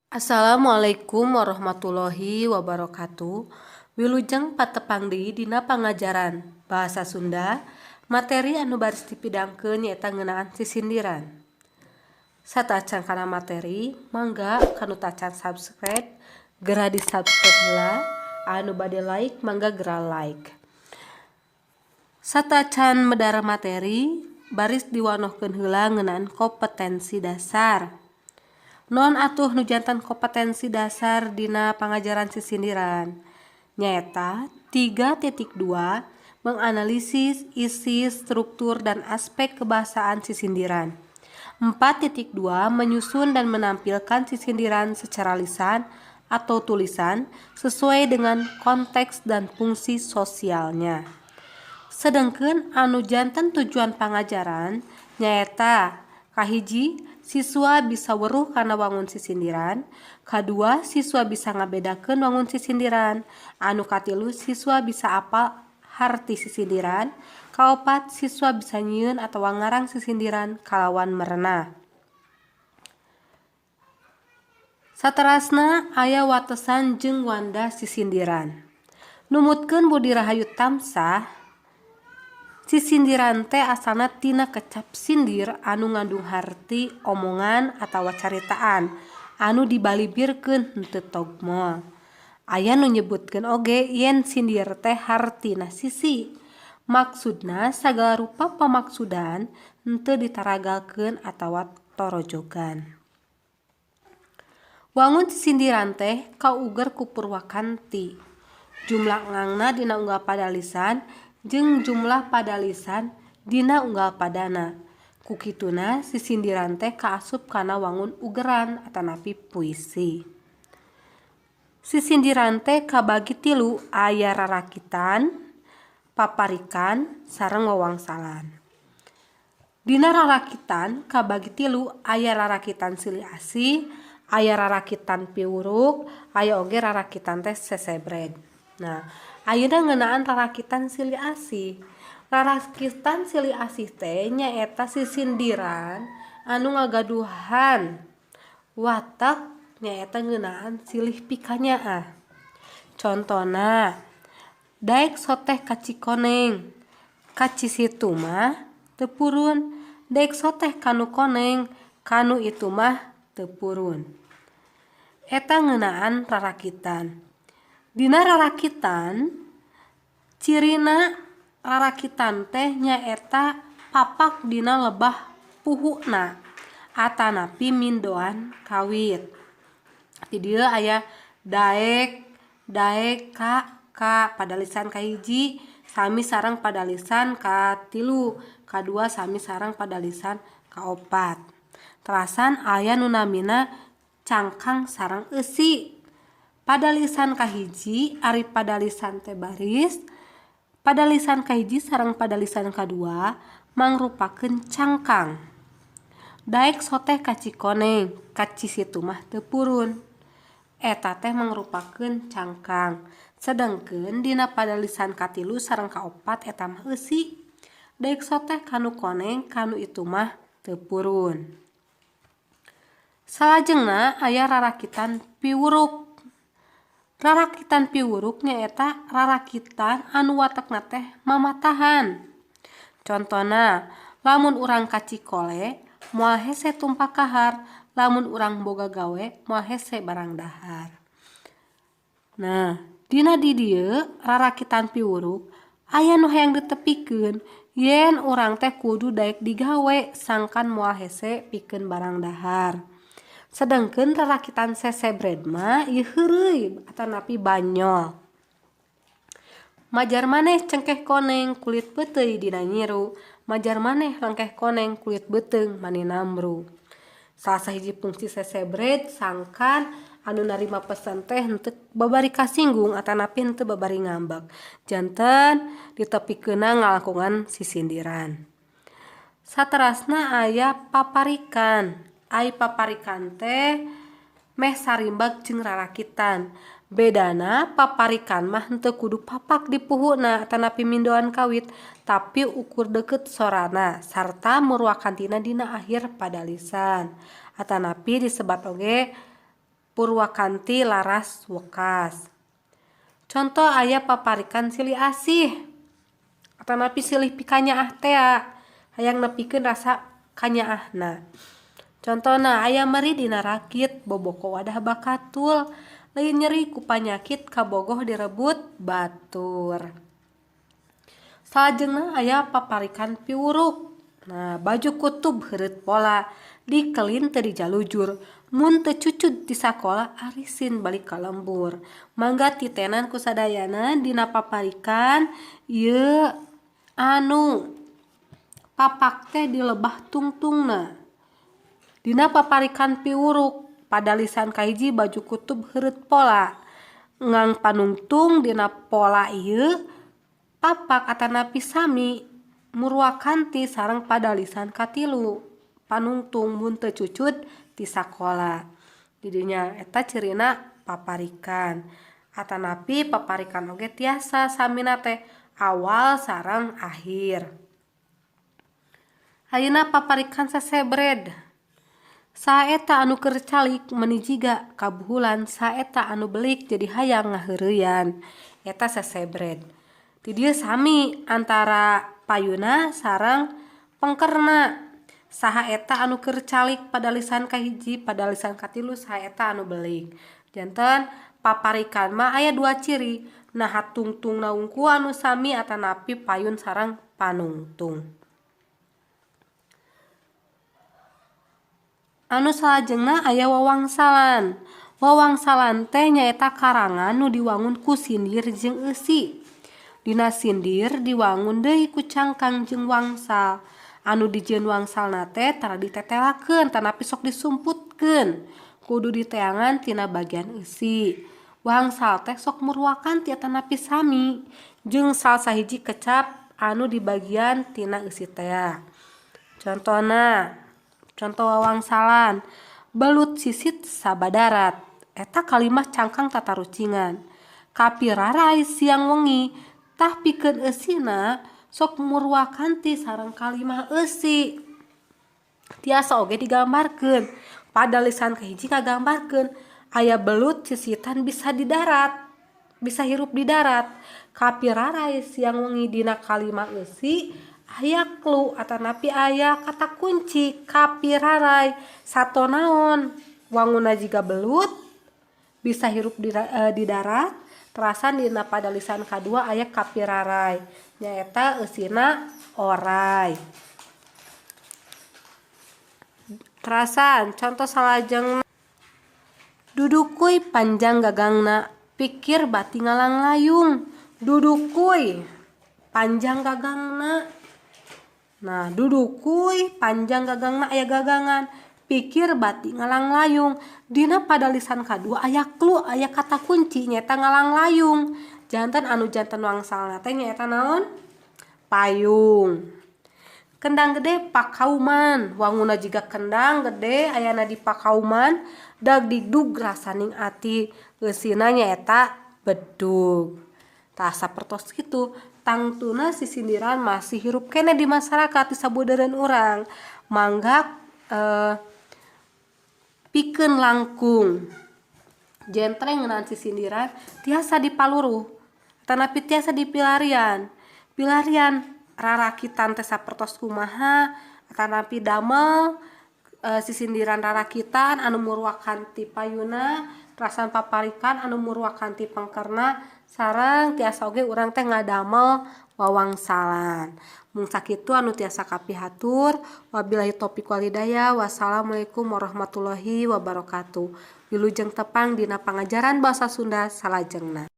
Assalamualaikum warahmatullahi wabarakatuh. Wilujeng patepang deui dina pangajaran Bahasa Sunda. Materi anu baris dipidangkeun nyaeta ngeunaan sisindiran. Satacan kana materi, mangga kanu tacan subscribe, gera di subscribe heula. Anu bade like, mangga gera like. Satacan medara materi, baris diwanohkeun heula ngeunaan kompetensi dasar. Non atuh nu jantan kompetensi dasar dina pangajaran sisindiran. Nyaeta 3.2 menganalisis isi, struktur, dan aspek kebahasaan sisindiran. 4.2 menyusun dan menampilkan sisindiran secara lisan atau tulisan sesuai dengan konteks dan fungsi sosialnya. Sedengkeun anu janten tujuan pangajaran nyaeta kahiji, siswa bisa weruh kana wangun sisindiran. Kadua, siswa bisa ngabedakeun wangun sisindiran. Anu katilu, siswa bisa apal harti sisindiran. Kaopat, siswa bisa nyieun atawa ngarang sisindiran kalawan merenah. Saterasna aya watesan jeung wanda sisindiran. Numutkeun Budi Rahayu Tamsah, sisindiran teh asalna tina kecap sindir anu ngandung harti omongan atawa caritaan anu dibalibirkeun henteu togmol. Aya nu nyebutkeun oge yen sindir teh hartina sisi. Maksudna sagala rupa pamaksudan henteu ditaragalkeun atawa torojogan. Wangun sisindiran teh kauger ku purwakanti. Jumlah ngangna dina unggal padalisan jeung jumlah padalisan dina unggal padana. Kukituna sisindiran teh kaasup kana wangun ugeran atanapi puisi. Sisindiran teh kabagi tilu, aya rarakitan, paparikan, sareng wawangsalan. Dina rarakitan kabagi tilu, aya rarakitan silih asih, aya rarakitan piwuruk, aya oge rarakitan teh sesebred. Nah, ayeuna ngeunaan rarakitan silih asih. Rarakitan silih asih teh nyaeta sisindiran anu ngagaduhan watak nyaeta ngeunaan silih pikanyaah. Contona, daek soteh kaci koneng, kaci situ mah teu purun. Daek soteh kanu koneng, kanu itu mah teu purun. Eta ngeunaan rarakitan. Dina rarakitan, cirina rarakitan teh nyaeta papak dina lebah puhuna atanapi mindoan kawit. Di dieu aya daek, ka padalisan kahiji sami sareng padalisan katilu, kadua sami sareng padalisan kaopat. Terasan aya nu namina cangkang sareng eusi. Padalisan kahiji ari padalisan teh baris, padalisan kahiji sareng padalisan kadua mangrupakeun cangkang. Daek soteh kaci koneng, kaci situ mah teu purun. Eta teh mangrupakeun cangkang. Sedengkeun dina padalisan katilu sareng kaopat eta mah eusi. Daek soteh kanu koneng, kanu itu mah teu purun. Salajengna aya rarakitan piwuruk. Rarakitan piwuruk nyaeta rarakitan anu watakna teh mamatahan. Contona, lamun urang kaci kole moal hese tumpak kahar, lamun urang boga gawe moal hese barang dahar. Nah, dina di dieu rarakitan piwuruk aya nu hayang ditepikeun yen urang teh kudu daek digawe sangkan moal hese pikeun barang dahar. Sedengkeun rarakitan sesebred mah ieu heureuy atanapi banyol. Majar maneh cengkeh koneng kulit peuteuy dina nyiru, majar maneh lengkeh koneng kulit beuteung mani namru. Salah sahiji fungsi sesebred sangkan anu narima pesan teh henteu babari kasinggung atanapi henteu babari ngambek. Janten ditepikeunna ngalangkungan sisindiran. Saterasna aya paparikan. Ai paparikan teh meh sarimbag jeung rarakitan. Bedana paparikan mah henteu kudu papak di puhuna atanapi mindoan kawit, tapi ukur deukeut sorana sarta murwakantina dina akhir padalisan. Atanapi disebat oge Purwakanti laras wekas. Contoh aya paparikan silih asih atanapi silih pikanyaah teh hayang nepikeun rasa kanyaahna. Contohna aya meri dina rakit boboko wadah bakatul, lain nyeri ku panyakit kabogoh direbut batur. Salajengna aya paparikan piuruk. Nah, baju kutub heureut pola dikelin teu dijalujur. Mun teu cucut di sakola arisin balik ka lembur. Mangga titenan ku sadayana dina paparikan ieu anu papak teh dilebah tungtungna. Dina paparikan piuruk padalisan kahiji baju kutub heureut pola. Ngang panungtung dina pola ieu papak atanapi sami Murwakanti sareng padalisan katilu panungtung mun teu cucut ti sakola. Didinya eta cirina paparikan. Atanapi paparikan oge tiasa samina teh awal sareng akhir. Ayeuna paparikan sasebred. Saeta anu keur calik meuni jiga kabuhulan saeta anu belik jadi hayang ngaheureuyan. Eta sasebred. Ti dieu sami antara payuna sareng pengkerna. Saha eta anu keur calik padalisan kahiji padalisan katilu saha eta anu belik. Janten paparikan mah aya dua ciri. Naha tungtung naungku anu sami atanapi payun sareng panungtung. Anu salajengna aya wawangsalan. Wawangsalan teh nyaeta karangan nu diwangun ku sindir jeung eusi. Dina sindir diwangun deui ku cangkang jeung wangsal. Anu dijieun wangsalna teh tara ditetelakeun tanapi sok disumputkeun. Kudu diteangan tina bagian eusi. Wangsal teh sok Murwakanti atanapi sami jeung sal sahiji kecap anu di bagian tina eusi teh. Contoh wawangsalan, belut sisit sabadarat. Eta kalimah cangkang tatarucingan. Kapirarai siang wengi, tah pikeun eusina sok Murwakanti sareng kalimah eusi. Tiasa oge digambarkeun. Padalisan kahiji ngagambarkeun aya belut sisitan bisa di darat, bisa hirup di darat. Kapirarai siang wengi dina kalimah eusi aya clue atanapi aya kata kunci kapirarai sato naon wanguna jiga belut bisa hirup di darat terasan dina padalisan kadua aya kapirarai nyaeta eusina orai. Terasan contoh salajengna dudukuy panjang gagangna pikir bati ngalang layung. Dudukuy panjang gagangna. Nah, dudukuy panjang gagangna aya gagangan pikir bati ngalang layung. Dina padalisan kadua aya clue aya kata kunci nyaeta ngalang layung. Janten anu janten wangsalna teh nyaeta naon? Payung. Kendang gede pakauman. Wanguna jiga kendang gede ayana di pakauman dag digdug rasaning ati eusina nyaeta bedug. Tah sapertos kitu tangtuna sisindiran masih hirup kene di masyarakat di sabudeureun urang. Mangga pikeun langkung. Jentreng ngeunaan sisindiran tiasa dipaluruh tanapi tiasa dipilarian. Pilarian rarakitan teh sapertos kumaha tanapi damel sisindiran rarakitan anu Murwakanti payuna rasan paparikan anu Murwakanti pangkerna sareng tiasa oge urang teh ngadamel wawangsalan. Mun sakitu anu tiasa kapihatur. Wabillahi taufiq walhidayah. Wassalamualaikum warahmatullahi wabarakatuh. Wilujeng tepang dina pangajaran basa Sunda salajengna.